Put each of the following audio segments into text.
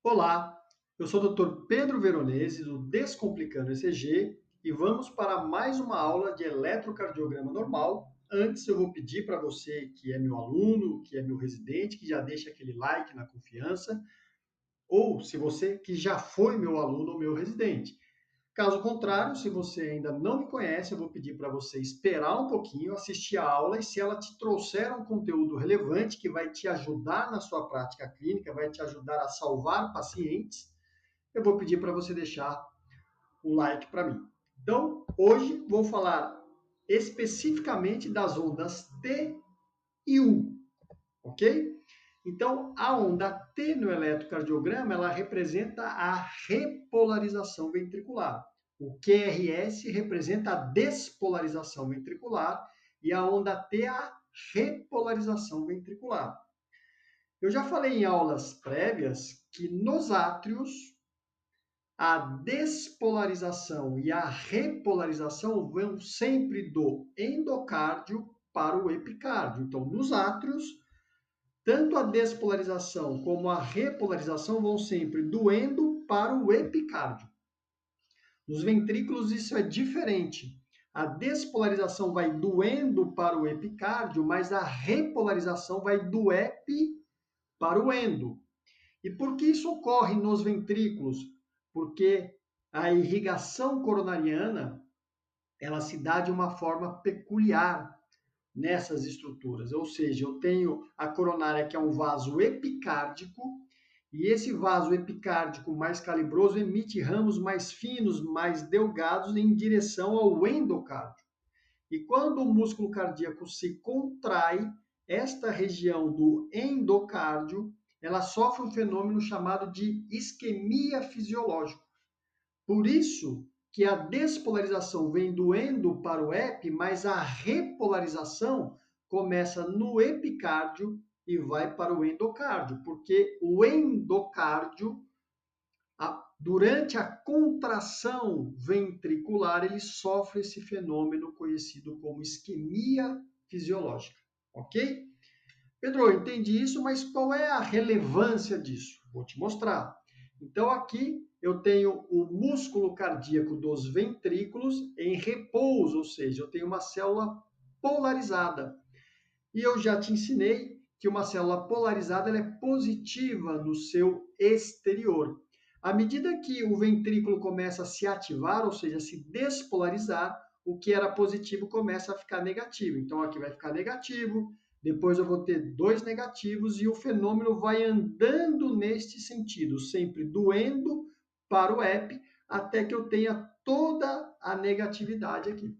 Olá, eu sou o Dr. Pedro Veronese, do Descomplicando ECG, e vamos para mais uma aula de eletrocardiograma normal. Antes, eu vou pedir para você que é meu aluno, que é meu residente, que já deixa aquele like na confiança, ou se você que já foi meu aluno ou meu residente. Caso contrário, se você ainda não me conhece, eu vou pedir para você esperar um pouquinho, assistir a aula e se ela te trouxer um conteúdo relevante que vai te ajudar na sua prática clínica, vai te ajudar a salvar pacientes, eu vou pedir para você deixar o like para mim. Então, hoje vou falar especificamente das ondas T e U, ok? Então, a onda T no eletrocardiograma, ela representa a repolarização ventricular. O QRS representa a despolarização ventricular e a onda T a repolarização ventricular. Eu já falei em aulas prévias que nos átrios a despolarização e a repolarização vão sempre do endocárdio para o epicárdio. Então, nos átrios, tanto a despolarização como a repolarização vão sempre do endo para o epicárdio. Nos ventrículos isso é diferente. A despolarização vai do endo para o epicárdio, mas a repolarização vai do epi para o endo. E por que isso ocorre nos ventrículos? Porque a irrigação coronariana, ela se dá de uma forma peculiar nessas estruturas. Ou seja, eu tenho a coronária, que é um vaso epicárdico, e esse vaso epicárdico mais calibroso emite ramos mais finos, mais delgados em direção ao endocárdio. E quando o músculo cardíaco se contrai, esta região do endocárdio, ela sofre um fenômeno chamado de isquemia fisiológica. Por isso que a despolarização vem do endo para o epi, mas a repolarização começa no epicárdio e vai para o endocárdio, porque o endocárdio, durante a contração ventricular, ele sofre esse fenômeno conhecido como isquemia fisiológica, ok? Pedro, eu entendi isso, mas qual é a relevância disso? Vou te mostrar. Então, aqui eu tenho o músculo cardíaco dos ventrículos em repouso, ou seja, eu tenho uma célula polarizada. E eu já te ensinei que uma célula polarizada ela é positiva no seu exterior. À medida que o ventrículo começa a se ativar, ou seja, se despolarizar, o que era positivo começa a ficar negativo. Então, aqui vai ficar negativo, depois eu vou ter dois negativos e o fenômeno vai andando neste sentido, sempre doendo para o epi, até que eu tenha toda a negatividade aqui.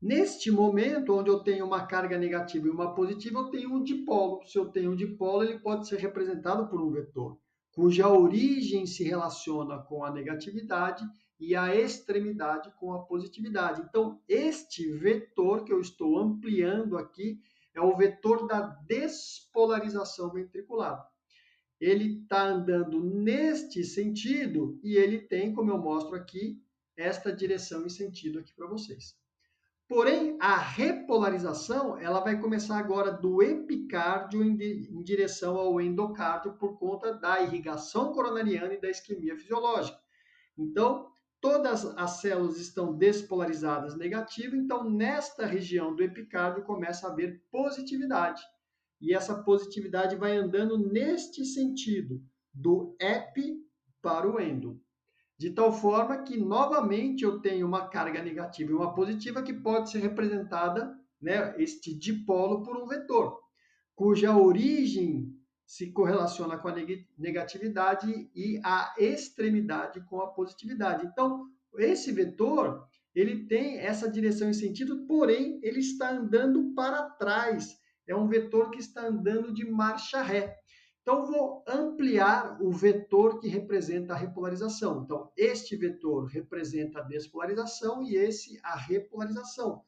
Neste momento, onde eu tenho uma carga negativa e uma positiva, eu tenho um dipolo. Se eu tenho um dipolo, ele pode ser representado por um vetor, cuja origem se relaciona com a negatividade e a extremidade com a positividade. Então, este vetor que eu estou ampliando aqui é o vetor da despolarização ventricular. Ele está andando neste sentido e ele tem, como eu mostro aqui, esta direção e sentido aqui para vocês. Porém, a repolarização ela vai começar agora do epicárdio em direção ao endocárdio por conta da irrigação coronariana e da isquemia fisiológica. Então, todas as células estão despolarizadas negativa, então nesta região do epicárdio começa a haver positividade. E essa positividade vai andando neste sentido, do epi para o endo. De tal forma que, novamente, eu tenho uma carga negativa e uma positiva que pode ser representada, né, este dipolo, por um vetor, cuja origem se correlaciona com a negatividade e a extremidade com a positividade. Então, esse vetor, ele tem essa direção e sentido, porém, ele está andando para trás. É um vetor que está andando de marcha ré. Então, vou ampliar o vetor que representa a repolarização. Então, este vetor representa a despolarização e esse a repolarização.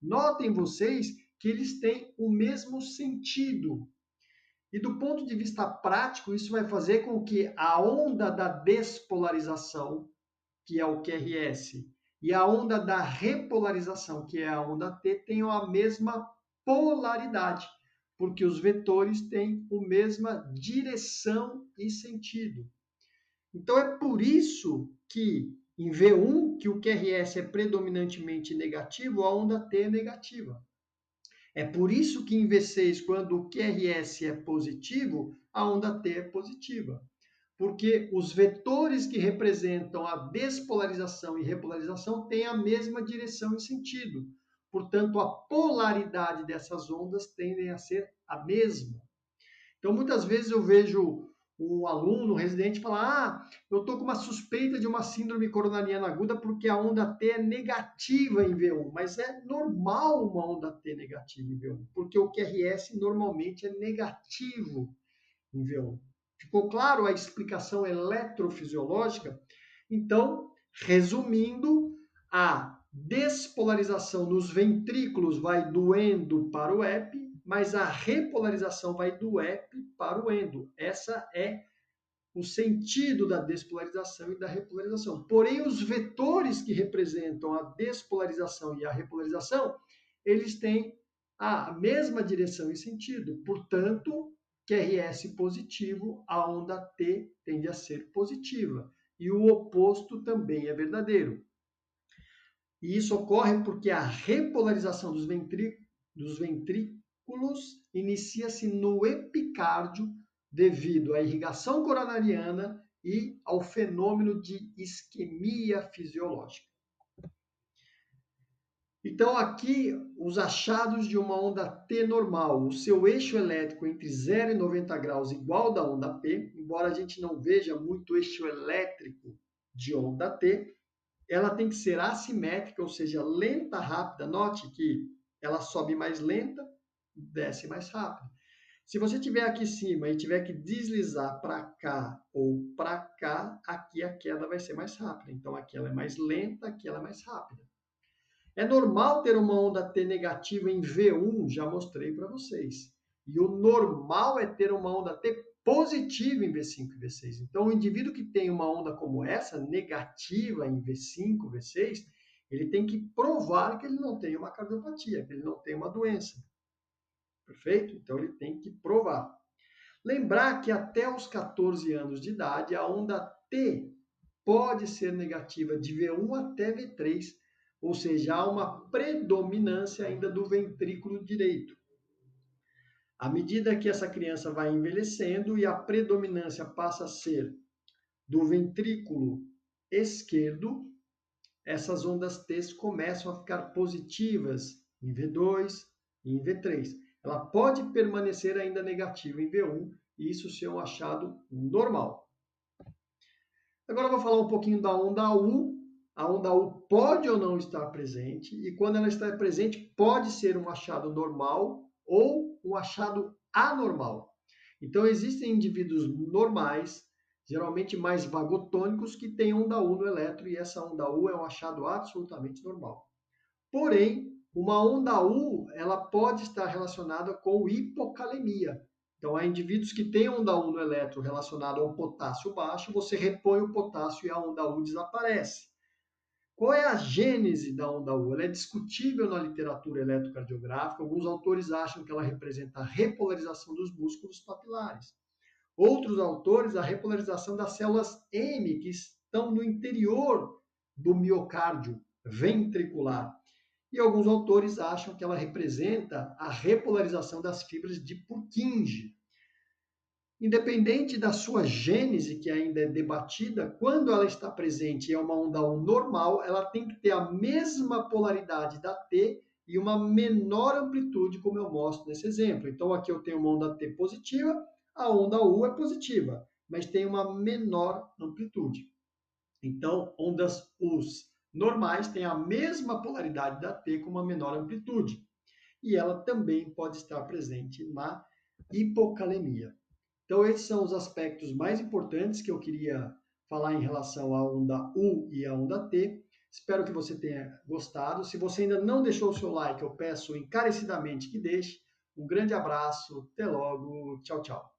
Notem vocês que eles têm o mesmo sentido. E do ponto de vista prático, isso vai fazer com que a onda da despolarização, que é o QRS, e a onda da repolarização, que é a onda T, tenham a mesma polaridade. porque os vetores têm a mesma direção e sentido. Então é por isso que em V1, que o QRS é predominantemente negativo, a onda T é negativa. É por isso que em V6, quando o QRS é positivo, a onda T é positiva. Porque os vetores que representam a despolarização e repolarização têm a mesma direção e sentido. Portanto, a polaridade dessas ondas tendem a ser a mesma. Então, muitas vezes eu vejo um aluno, um residente, falar: eu estou com uma suspeita de uma síndrome coronariana aguda porque a onda T é negativa em V1. Mas é normal uma onda T negativa em V1, porque o QRS normalmente é negativo em V1. Ficou claro a explicação eletrofisiológica? Então, resumindo, a despolarização nos ventrículos vai do endo para o epi, mas a repolarização vai do epi para o endo. Essa é o sentido da despolarização e da repolarização. Porém, os vetores que representam a despolarização e a repolarização, eles têm a mesma direção e sentido. Portanto, QRS positivo, a onda T tende a ser positiva. E o oposto também é verdadeiro. E isso ocorre porque a repolarização dos ventrículos inicia-se no epicárdio devido à irrigação coronariana e ao fenômeno de isquemia fisiológica. Então, aqui, os achados de uma onda T normal, o seu eixo elétrico entre 0 e 90 graus igual da onda P, embora a gente não veja muito eixo elétrico de onda T, ela tem que ser assimétrica, ou seja, lenta, rápida. Note que ela sobe mais lenta, desce mais rápido. Se você estiver aqui em cima e tiver que deslizar para cá ou para cá, aqui a queda vai ser mais rápida. Então, aqui ela é mais lenta, aqui ela é mais rápida. É normal ter uma onda T negativa em V1, já mostrei para vocês. E o normal é ter uma onda T positiva em V5 e V6. Então, o indivíduo que tem uma onda como essa, negativa em V5, V6, ele tem que provar que ele não tem uma cardiopatia, que ele não tem uma doença. Perfeito? Então, ele tem que provar. Lembrar que até os 14 anos de idade, a onda T pode ser negativa de V1 até V3, ou seja, há uma predominância ainda do ventrículo direito. À medida que essa criança vai envelhecendo e a predominância passa a ser do ventrículo esquerdo, essas ondas T começam a ficar positivas em V2 e em V3. Ela pode permanecer ainda negativa em V1, e isso ser um achado normal. Agora eu vou falar um pouquinho da onda U. A onda U pode ou não estar presente, e quando ela está presente, pode ser um achado normal ou um achado anormal. Então, existem indivíduos normais, geralmente mais vagotônicos, que têm onda U no eletro, e essa onda U é um achado absolutamente normal. Porém, uma onda U, ela pode estar relacionada com hipocalemia. Então, há indivíduos que têm onda U no eletro relacionado a um potássio baixo, você repõe o potássio e a onda U desaparece. Qual é a gênese da onda U? Ela é discutível na literatura eletrocardiográfica. Alguns autores acham que ela representa a repolarização dos músculos papilares. Outros autores, a repolarização das células M, que estão no interior do miocárdio ventricular. E alguns autores acham que ela representa a repolarização das fibras de Purkinje. Independente da sua gênese, que ainda é debatida, quando ela está presente e é uma onda U normal, ela tem que ter a mesma polaridade da T e uma menor amplitude, como eu mostro nesse exemplo. Então, aqui eu tenho uma onda T positiva, a onda U é positiva, mas tem uma menor amplitude. Então, ondas U's normais têm a mesma polaridade da T com uma menor amplitude. E ela também pode estar presente na hipocalemia. Então, esses são os aspectos mais importantes que eu queria falar em relação à onda U e à onda T. Espero que você tenha gostado. Se você ainda não deixou o seu like, eu peço encarecidamente que deixe. Um grande abraço, até logo, tchau, tchau.